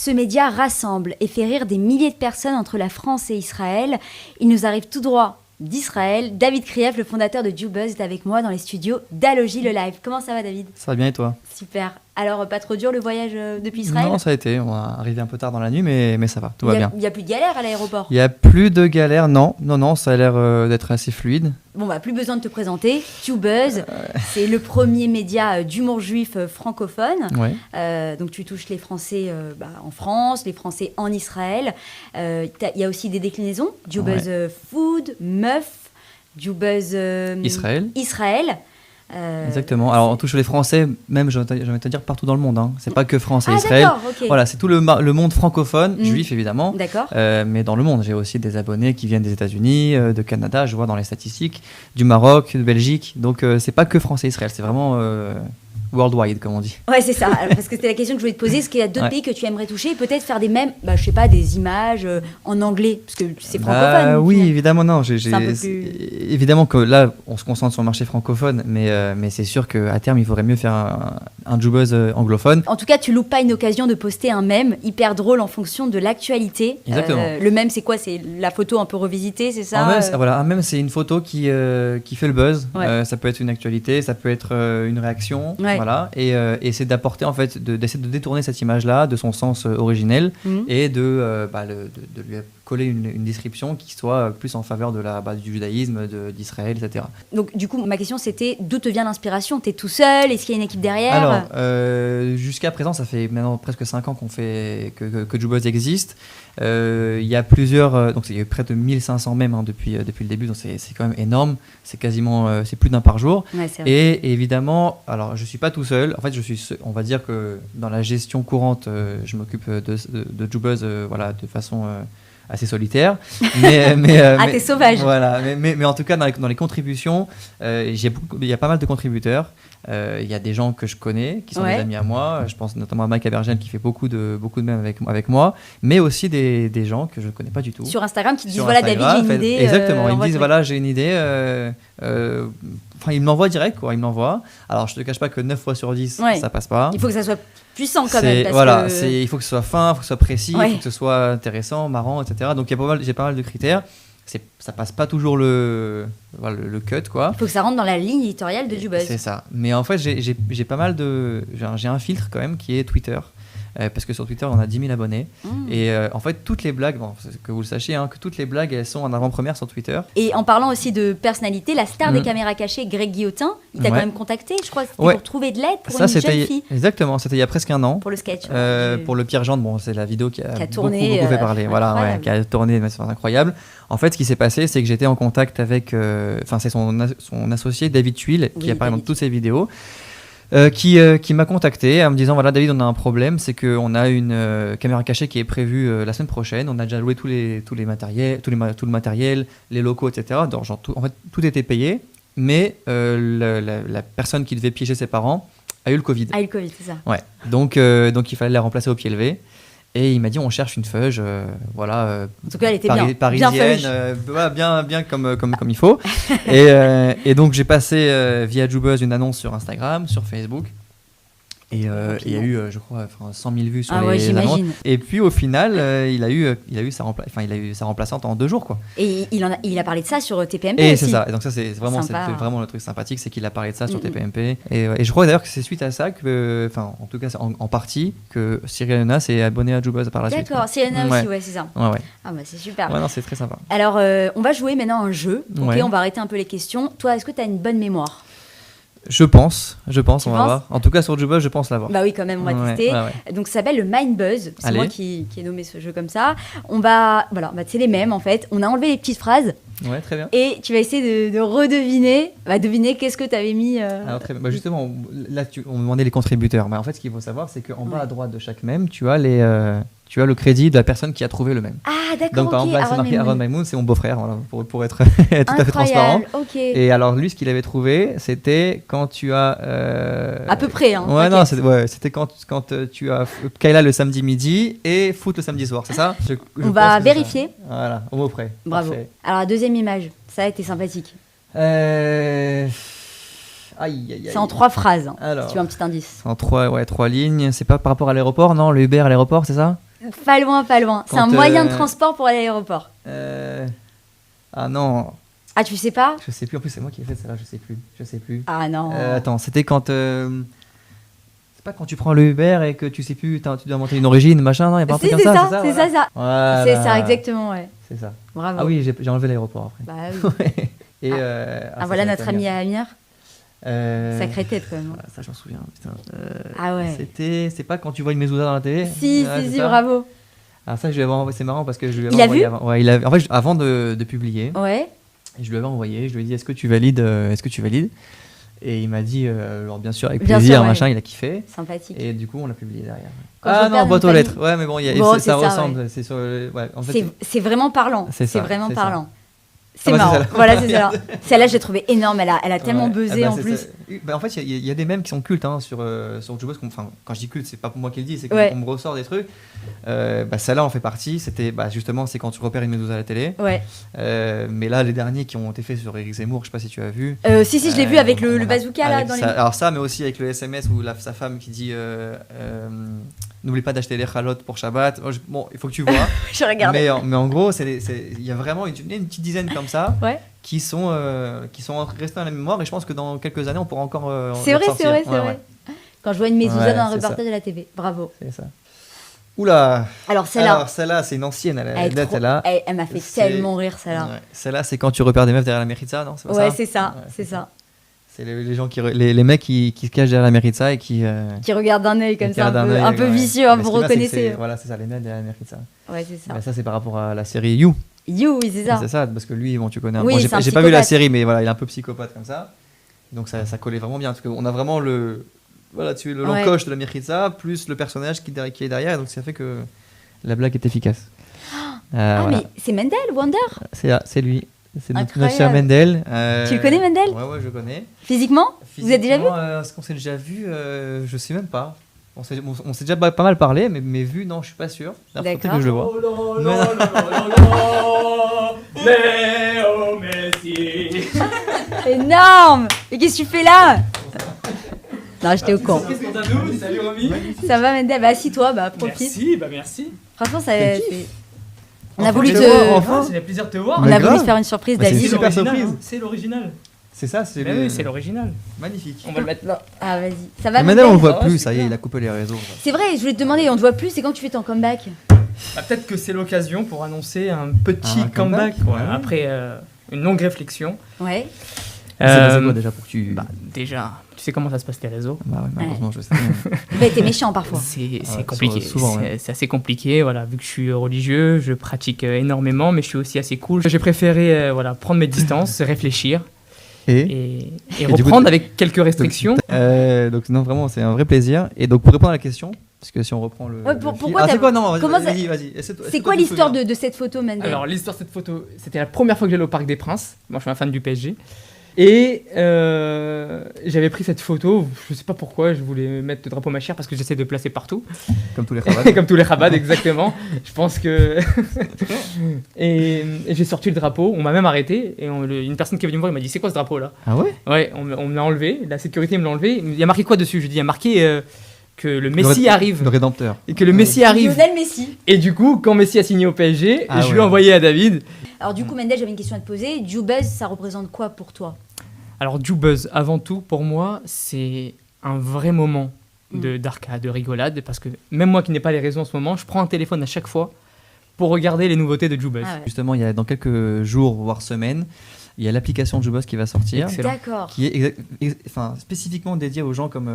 Ce média rassemble et fait rire des milliers de personnes entre la France et Israël. Il nous arrive tout droit d'Israël. David Krief, le fondateur de JuBuzz, est avec moi dans les studios d'Alogie le live. Comment ça va, David ? Ça va bien et toi ? Super. Alors, pas trop dur le voyage depuis Israël ? Non, ça a été. On est arrivé un peu tard dans la nuit, mais ça va, tout va bien. Il n'y a plus de galère à l'aéroport ? Il n'y a plus de galère, non, ça a l'air d'être assez fluide. Bon, plus besoin de te présenter. JuBuzz, c'est le premier média d'humour juif francophone. Ouais. Donc, tu touches les Français en France, les Français en Israël. Il y a aussi des déclinaisons. JuBuzz Food, Meuf, JuBuzz Israël. Exactement. Alors, on touche les Français, même, j'ai envie de te dire, partout dans le monde. Hein. C'est pas que France et Israël. D'accord, ok. Voilà, c'est tout le monde francophone, juif évidemment. D'accord. Mais dans le monde, j'ai aussi des abonnés qui viennent des États-Unis, de Canada, je vois dans les statistiques, du Maroc, de Belgique. Donc, c'est pas que France et Israël, c'est vraiment worldwide, comme on dit. Ouais, c'est ça. Alors, parce que c'était la question que je voulais te poser. Est-ce qu'il y a d'autres pays que tu aimerais toucher ? Peut-être faire des mèmes, je sais pas, des images en anglais, parce que c'est francophone. Oui, évidemment, non. Évidemment que là, on se concentre sur le marché francophone, mais c'est sûr qu'à terme, il faudrait mieux faire un JuBuzz anglophone. En tout cas, tu loupes pas une occasion de poster un mème hyper drôle en fonction de l'actualité. Exactement. Le mème, c'est quoi ? C'est la photo un peu revisitée, c'est ça ? Un mème, c'est une photo qui fait le buzz. Ouais. Ça peut être une actualité, ça peut être une réaction. Ouais. Voilà. Et c'est d'apporter, en fait, d'essayer de détourner cette image-là de son sens originel et de lui coller une description qui soit plus en faveur de du judaïsme, d'Israël, etc. Donc, du coup, ma question, c'était d'où te vient l'inspiration ? T'es tout seul ? Est-ce qu'il y a une équipe derrière ? Alors, jusqu'à présent, ça fait maintenant presque 5 ans que JuBuzz existe. Il y a plusieurs... donc, il y a près de 1500 mèmes depuis le début, donc c'est quand même énorme. C'est quasiment... c'est plus d'un par jour. Ouais, c'est vrai. Et évidemment, alors, je ne suis pas tout seul. En fait, on va dire que dans la gestion courante, je m'occupe de JuBuzz de façon... assez solitaire, t'es sauvage. Voilà, mais en tout cas dans les contributions, il y a pas mal de contributeurs. Il y a des gens que je connais, qui sont des amis à moi. Je pense notamment à Mike Abergel qui fait beaucoup de mèmes avec moi, mais aussi des gens que je ne connais pas du tout. Sur Instagram, qui te disent voilà, David, j'ai une idée. Exactement, ils me disent voilà, j'ai une idée. Ils me l'envoient direct, quoi. Ils me l'envoient. Alors, je te cache pas que 9 fois sur 10, ça passe pas. Il faut que ça soit puissant quand même. Il faut que ce soit fin, il faut que ce soit précis, il faut que ce soit intéressant, marrant, etc. Donc, j'ai pas mal de critères. Ça passe pas toujours le cut, quoi. Il faut que ça rentre dans la ligne éditoriale de JuBuzz. C'est ça. Mais en fait, j'ai pas mal j'ai un filtre quand même qui est Twitter. Parce que sur Twitter, on a 10 000 abonnés. Et en fait, toutes les blagues, que vous le sachiez, que toutes les blagues, elles sont en avant-première sur Twitter. Et en parlant aussi de personnalité, la star des caméras cachées, Greg Guillotin, il t'a quand même contacté, je crois, pour trouver de l'aide pour une jeune fille. Exactement, c'était il y a presque un an. Pour le sketch. Pour le Pierre Jean, c'est la vidéo qui a tourné, beaucoup fait parler. Voilà, qui a tourné de façon incroyable. En fait, ce qui s'est passé, c'est que j'étais en contact avec... c'est son associé, David Tuile, qui apparaît dans toutes ses vidéos. Qui m'a contacté en me disant voilà David, on a un problème, c'est qu'on a une caméra cachée qui est prévue la semaine prochaine, on a déjà loué tout le matériel, les locaux, etc. Donc, en fait tout était payé, mais la personne qui devait piéger ses parents a eu le Covid. C'est ça. Ouais. Donc il fallait la remplacer au pied levé. Et il m'a dit on cherche une feuge, en tout cas elle était parisienne, bien comme il faut. et donc j'ai passé via JuBuzz une annonce sur Instagram, sur Facebook. Et il y a eu, je crois, 100 000 vues sur les annonces. Et puis au final, il a eu sa remplaçante en 2 jours, quoi. Et il a parlé de ça sur TPMP et aussi. C'est ça. Et donc ça, c'est vraiment le truc sympathique, c'est qu'il a parlé de ça sur TPMP. Et je crois d'ailleurs que c'est suite à ça que, en tout cas en partie, que Cyril Hanouna s'est abonné à JuBuzz par la suite. D'accord, Cyril Hanouna aussi, c'est ça. Ouais. Ah c'est super. Ouais, non, c'est très sympa. Alors, on va jouer maintenant un jeu. Ok, on va arrêter un peu les questions. Toi, est-ce que tu as une bonne mémoire ? Je pense, on va voir. En tout cas, sur JuBuzz, je pense l'avoir. Bah oui, quand même, on va tester. Ouais. Donc, ça s'appelle le Mind Buzz. C'est moi qui ai nommé ce jeu comme ça. C'est les mêmes, en fait. On a enlevé les petites phrases. Ouais, très bien. Et tu vas essayer de redeviner, deviner qu'est-ce que tu avais mis. Alors, très bien. Justement, là, on me demandait les contributeurs. Mais en fait, ce qu'il faut savoir, c'est qu'en bas à droite de chaque mème, tu as le crédit de la personne qui a trouvé le mème. Ah, d'accord. Donc, par exemple, là, c'est marqué Aaron Maimoun, c'est mon beau-frère, voilà, pour être tout à fait transparent. Okay. Et alors, lui, ce qu'il avait trouvé, c'était quand tu as. À peu près, hein. Ouais, non, c'était quand tu as Kayla le samedi midi et foot le samedi soir, c'est ça ? On va vérifier. Voilà, au mot près. Bravo. Parfait. Alors, la deuxième image, ça a été sympathique. C'est en 3 phrases, alors, si tu veux un petit indice. En 3 lignes, c'est pas par rapport à l'aéroport, non ? Le Uber à l'aéroport, c'est ça ? Pas loin, pas loin. C'est un moyen de transport pour aller à l'aéroport. Ah non. Ah, tu sais pas? Je sais plus. En plus, c'est moi qui ai fait ça là. Je sais plus. Ah non. Attends, c'était quand. C'est pas quand tu prends le Uber et que tu sais plus, tu dois monter une origine, machin, non, il y a pas un truc comme ça. C'est ça. Voilà. C'est ça, exactement, ouais. C'est ça. Bravo. Ah oui, j'ai enlevé l'aéroport après. Bah oui. Et, voilà notre ami Amir. Sacrée tête quand même. Voilà, ça, j'en souviens. Putain. Ah ouais. C'est pas quand tu vois une mezouza dans la télé? Si, bravo. Alors ça, je lui avais envoyé, c'est marrant parce que je lui avais il envoyé a vu avant. Ouais, il avait, en fait, avant de publier. Ouais. Et je lui avais envoyé, je lui ai dit, est-ce que tu valides? Et il m'a dit, alors bien sûr, avec plaisir, machin, il a kiffé. Sympathique. Et du coup, on l'a publié derrière. Quand non, boîte aux lettres. Ouais, mais bon, ça ressemble. Ouais. C'est sur en fait, c'est vraiment parlant. C'est vraiment parlant. Ça. C'est marrant. Voilà, c'est ça. Celle-là, j'ai trouvé énorme. Elle a tellement buzzé en plus. En fait, il y a des mèmes qui sont cultes sur Jobos. Enfin, quand je dis culte, c'est pas pour moi qui le dis, c'est qu'on me ressort des trucs. Celle-là en fait partie. C'était justement, c'est quand tu repères une méduse à la télé. Ouais. Mais là, les derniers qui ont été faits sur Éric Zemmour, je sais pas si tu as vu. Si, je l'ai vu avec le bazooka là dans les. Alors ça, mais aussi avec le SMS où sa femme qui dit n'oublie pas d'acheter les chalotes pour Shabbat. Bon, il faut que tu vois. Je regarde. Mais en gros, il y a vraiment une petite dizaine comme ça. Ouais. Qui sont restés dans la mémoire et je pense que dans quelques années on pourra encore c'est vrai. Quand je vois une mezouza dans un reportage de la TV, bravo. C'est ça. Oula. Alors celle-là c'est une ancienne, elle m'a fait tellement rire celle-là. Ouais. Celle-là c'est quand tu repères des meufs derrière la Meritza, non? C'est pas ça? C'est ça, c'est ça. C'est les gens les mecs qui se cachent derrière la Meritza et qui regardent d'un œil comme ça un peu vicieux, vous reconnaissez. Voilà, c'est ça, les mecs derrière la Meritza. Ouais, c'est ça. Mais ça c'est par rapport à la série You. Oui, c'est ça. C'est ça, parce que lui, bon, tu connais. Oui, moi, j'ai pas vu la série, mais voilà, il est un peu psychopathe comme ça. Donc ça collait vraiment bien. Parce qu'on a vraiment l'encoche de la Meritza plus le personnage qui est derrière. Donc ça fait que la blague est efficace. Voilà. Mais c'est Mendel, Wonder. C'est lui. C'est notre cher Mendel. Tu le connais, Mendel? Ouais, je le connais. Physiquement, vous êtes déjà vu? Est-ce qu'on s'est déjà vu? Je sais même pas. On s'est déjà pas mal parlé, mais vu, non, je suis pas sûr. Peut-être que je le vois. Léo Messi. Énorme! Et qu'est-ce que tu fais là? Non, j'étais au courant. Salut Romy. Ça va, Mendel? Bah, assis-toi, profite. Merci. Franchement, on a voulu te. Enfin, c'est un plaisir de te voir. On a voulu te faire une surprise, David. C'est une super surprise. C'est l'original. C'est ça, oui, c'est l'original. Magnifique. On va le mettre là. Ah, vas-y. Ça va, Mendel, on le voit plus, ça y est, il a coupé les réseaux. C'est vrai, je voulais te demander, on te voit plus, c'est quand tu fais ton comeback? Peut-être que c'est l'occasion pour annoncer un petit comeback après une longue réflexion. Ouais. C'est passé quoi déjà pour que tu. Déjà, tu sais comment ça se passe les réseaux? Malheureusement, je sais. T'es méchant parfois. C'est compliqué. Souvent, c'est assez compliqué. Voilà, vu que je suis religieux, je pratique énormément, mais je suis aussi assez cool. J'ai préféré prendre mes distances, réfléchir. Et reprendre avec quelques restrictions. Donc non, vraiment, c'est un vrai plaisir. Et donc pour répondre à la question, parce que si on reprend le. Pourquoi c'est quoi? Non, vas-y. C'est quoi l'histoire de cette photo, Mendel? Alors l'histoire de cette photo, c'était la première fois que j'allais au Parc des Princes. Moi, je suis un fan du PSG. Et j'avais pris cette photo, je sais pas pourquoi, je voulais mettre le drapeau machère parce que j'essaie de placer partout. Comme tous les Chabad. Comme tous les Chabad, exactement. Je pense que. et j'ai sorti le drapeau, on m'a même arrêté. Et une personne qui est venue me voir, il m'a dit: c'est quoi ce drapeau là? Ah ouais? Ouais, on me l'a enlevé, la sécurité me l'a enlevé. Il y a marqué quoi dessus? Je dis: il y a marqué que le Messi arrive. Le Rédempteur. Et que le Messi arrive. Lionel Messi. Et du coup, quand Messi a signé au PSG, je lui ai envoyé à David. Alors du coup, Mendel, j'avais une question à te poser. Jubuzz, ça représente quoi pour toi? Alors Jubuzz, avant tout, pour moi, c'est un vrai moment d'arcade, de rigolade, parce que même moi qui n'ai pas les réseaux en ce moment, je prends un téléphone à chaque fois pour regarder les nouveautés de Jubuzz. Ah ouais. Justement, il y a dans quelques jours, voire semaines, il y a l'application Jubuzz qui va sortir. Excellent. D'accord. Qui est spécifiquement dédiée aux gens comme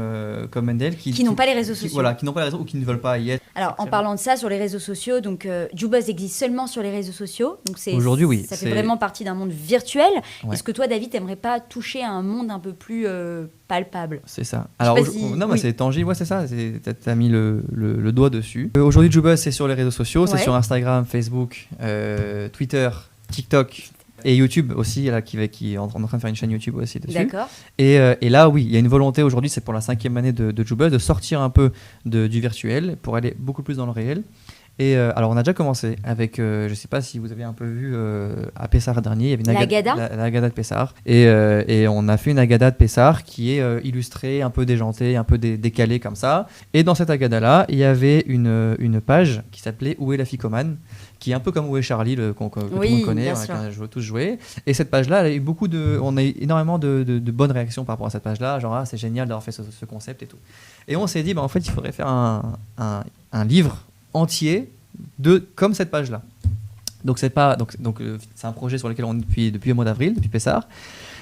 Mendel qui n'ont pas les réseaux sociaux. Voilà, qui n'ont pas les réseaux ou qui ne veulent pas y être. Alors, en parlant de ça, sur les réseaux sociaux, donc Jubuzz existe seulement sur les réseaux sociaux. Donc aujourd'hui, oui. Ça fait vraiment partie d'un monde virtuel. Ouais. Est-ce que toi, David, t'aimerais pas toucher à un monde un peu plus palpable? C'est ça. Alors, c'est tangible, c'est ça. T'as mis le doigt dessus. Aujourd'hui, Jubuzz, c'est sur les réseaux sociaux. C'est sur Instagram, Facebook, Twitter, TikTok. Et YouTube aussi, là, qui est en train de faire une chaîne YouTube aussi dessus. D'accord. Et là, oui, il y a une volonté aujourd'hui, c'est pour la 5e année de Jubuzz, de sortir un peu du virtuel pour aller beaucoup plus dans le réel. Et alors, on a déjà commencé avec, je ne sais pas si vous avez un peu vu à Pessar dernier, il y avait une Agada. la Agada de Pessar. Et on a fait une Agada de Pessar qui est illustrée, un peu déjantée, un peu décalée comme ça. Et dans cette Agada-là, il y avait une page qui s'appelait Où est la ficomane, qui est un peu comme Où est Charlie, que tout le monde connaît, on a tous joué. Et cette page-là, on a eu énormément de bonnes réactions par rapport à cette page-là, genre c'est génial d'avoir fait ce concept et tout. Et on s'est dit, en fait, il faudrait faire un livre entier comme cette page-là. Donc c'est un projet sur lequel on est depuis le mois d'avril, depuis Pessar.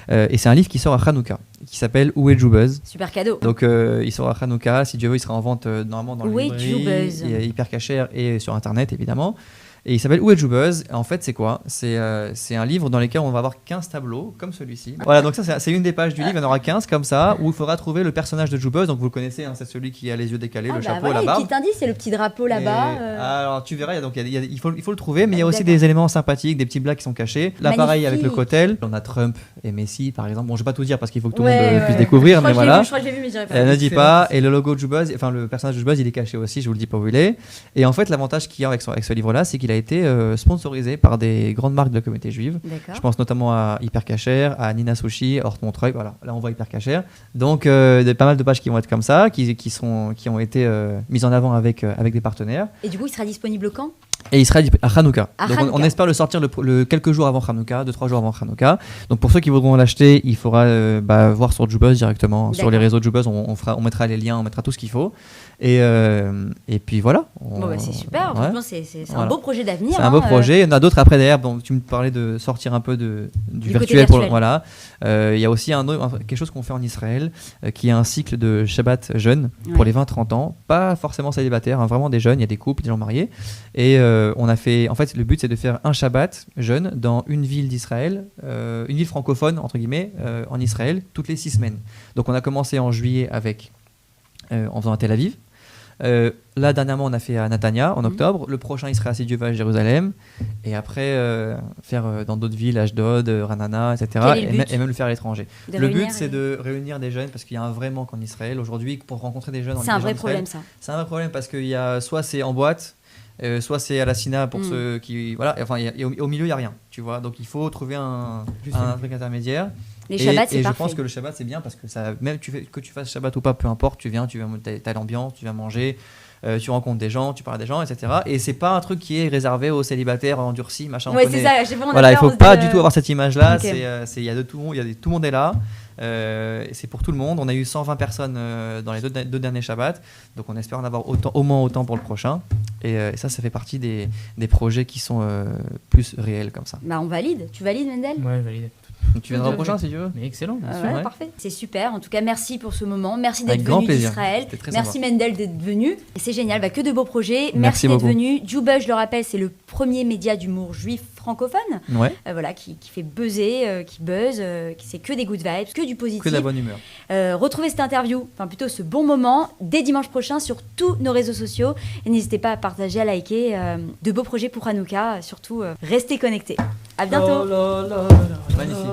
Et c'est un livre qui sort à Hanouka, qui s'appelle Où est Joubuzz. Super cadeau. Donc il sort à Hanouka, si Dieu veut, il sera en vente normalement dans le librairie, hyper cachère et sur internet évidemment. Et il s'appelle Où est Joubuzz. En fait, c'est quoi ? C'est un livre dans lequel on va avoir 15 tableaux, comme celui-ci. Voilà, donc ça, c'est une des pages du livre. Il y en aura 15 comme ça, où il faudra trouver le personnage de Joubuzz. Donc vous le connaissez, c'est celui qui a les yeux décalés, le chapeau, la barbe. Petit indice, c'est le petit drapeau là-bas. Alors tu verras, il faut le trouver, mais il y a aussi des éléments sympathiques, des petits blagues qui sont cachés. Là, pareil avec le cocktail. On a Trump et Messi, par exemple. Bon, je vais pas tout dire parce qu'il faut que tout le monde puisse découvrir, mais voilà. Je crois que je l'ai vu, mais je dirais pas. Ne dis pas. Et le logo de Joubuzz, enfin le personnage de Joubuzz, il est caché aussi. Je vous le dis pas où il est. Et en fait, l'avantage qu'il y a avec ce livre-là, c'est qu'il a été sponsorisé par des grandes marques de la communauté juive. D'accord. Je pense notamment à Hyper Cacher, à Nina Sushi, Hort Montreuil. Voilà, là on voit Hyper Cacher. Donc pas mal de pages qui vont être comme ça, qui ont été mises en avant avec des partenaires. Et du coup, il sera disponible quand ? Et il sera à Hanouka. Donc Hanouka. on espère le sortir quelques jours avant Hanouka, 2-3 jours avant Hanouka. Donc pour ceux qui voudront l'acheter, il faudra voir sur Joubuzz directement. Sur les réseaux de Joubuzz, on mettra les liens, on mettra tout ce qu'il faut. Et puis voilà. C'est super. Ouais. Franchement, c'est un beau projet d'avenir. C'est un beau projet. Il y en a d'autres après derrière. Bon, tu me parlais de sortir un peu du virtuel. Voilà. Il y a aussi quelque chose qu'on fait en Israël, qui est un cycle de Shabbat jeunes pour les 20-30 ans. Pas forcément célibataires, vraiment des jeunes. Il y a des couples, des gens mariés. Et on a fait. En fait, le but, c'est de faire un Shabbat jeune dans une ville d'Israël, une ville francophone, entre guillemets, en Israël, toutes les 6 semaines. Donc, on a commencé en juillet en faisant à Tel Aviv. Là, dernièrement, on a fait à Natania en octobre. Le prochain, il sera à si Dieu veut à Jérusalem. Et après, faire dans d'autres villes, Ashdod, Ranana, etc. Et même le faire à l'étranger. Le but, c'est de réunir des jeunes parce qu'il y a un vrai manque en Israël. Aujourd'hui, pour rencontrer des jeunes, c'est un vrai problème, ça. C'est un vrai problème parce qu'il y a soit c'est en boîte, soit c'est à la Sina pour ceux qui. Voilà, enfin, au milieu, il n'y a rien. Tu vois, donc il faut trouver un truc intermédiaire. Les Shabbats, c'est parfait. Et je parfait. pense que le Shabbat, c'est bien parce que même que tu fasses Shabbat ou pas, peu importe, tu viens, t'as l'ambiance, tu viens manger, tu rencontres des gens, tu parles à des gens, etc. Et c'est pas un truc qui est réservé aux célibataires endurcis, machin. Ouais, c'est ça. Voilà, il faut pas du tout avoir cette image-là. Okay. Tout le monde est là. C'est pour tout le monde. On a eu 120 personnes dans les deux derniers Shabbats, donc on espère en avoir au moins autant pour le prochain. Et ça fait partie des projets qui sont plus réels comme ça. On valide. Tu valides, Mendel ? Ouais, valide. Tu viendras au prochain si tu veux. Mais excellent. Ouais. Parfait. C'est super. En tout cas, merci pour ce moment. Merci d'être venu d'Israël. Merci Mendel d'être venu. Et c'est génial. Que de beaux projets. Merci d'être venu. Joubuzz, je le rappelle, c'est le premier média d'humour juif francophone. Ouais. Qui fait buzzer, qui buzz, c'est que des good vibes, que du positif. Que de la bonne humeur. Retrouvez cette interview, enfin plutôt ce bon moment, dès dimanche prochain sur tous nos réseaux sociaux. Et n'hésitez pas à partager, à liker. De beaux projets pour Hanouka. Surtout, restez connectés. À bientôt. Magnifique.